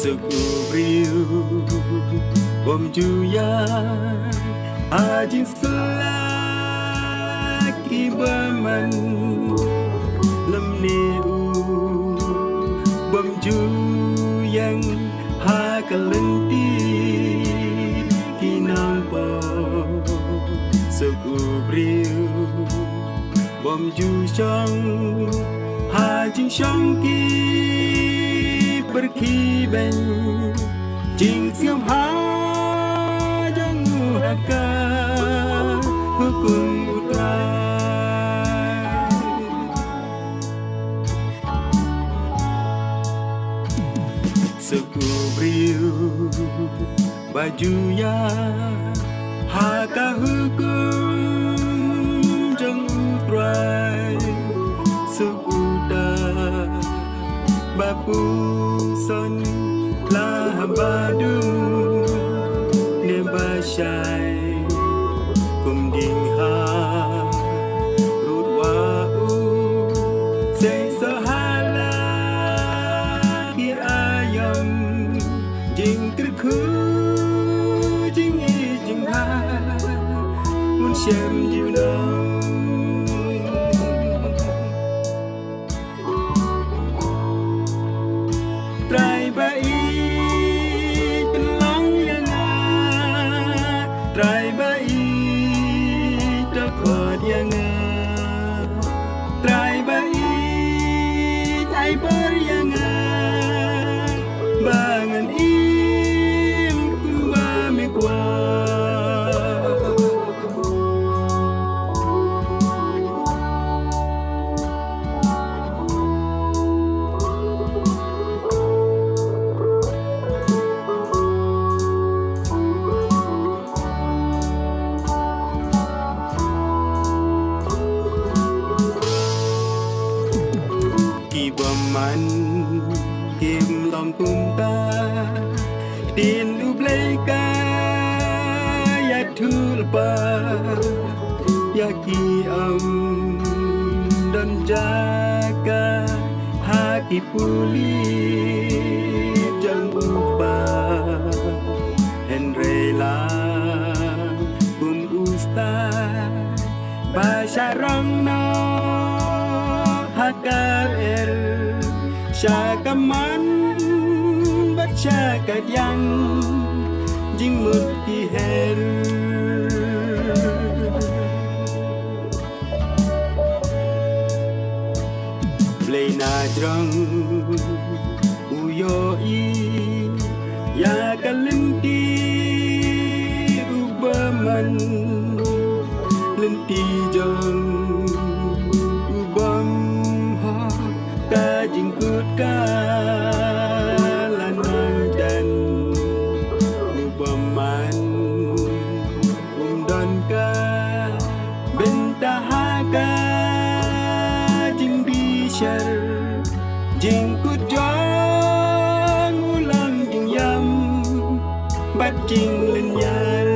Sekubriu bom juya ajin selaki berman lem neu bom ju yang ha kalenti kinang po Sekubriu bom ju chong ha jin chong ki pergi ben jing siam ha jang haka hukum utrai Sekubriu baju ya haka hukum jang utrai sukuda bapu son la badung ne bashai kum ding ha rut wa u say sahala ki ayam jing krku jing e jing ha mun shem you know trai baiเป็นลองยังไงตrai baiจะขอดยังไงtrai baiใจเปิดยังไงbangan im kumba me kwa man kim lòng cùng ta tin du bleka ya tulpa ya ki dan jaga haki puli jangan lupa Henrela bum ustaz basharang no hakal Syakaman bercakap yang jingmut kiher Play najrang uyoi ya kalenti ubaman lenti jang ubam jingkut kalanang dan ubaman dan ka bentahaka jing bishar jingkut jang ulang jing yam bat jing lenyal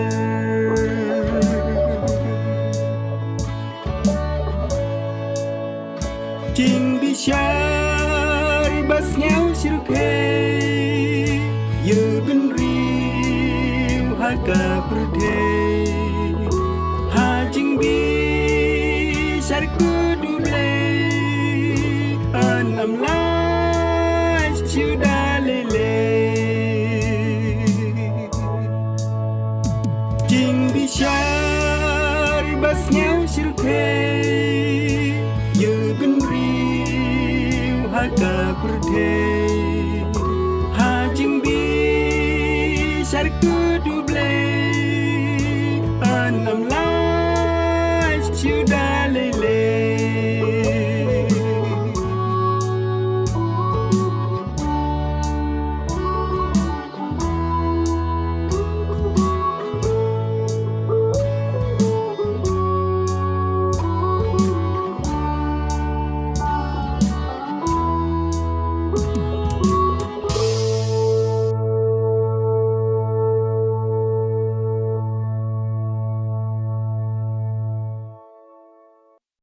jing bishar bas nhau sirke you bin riu haka perde ha jing bi sar ku dule anam la chudalele jing bishar bas nhau sirke you bin riu haka perde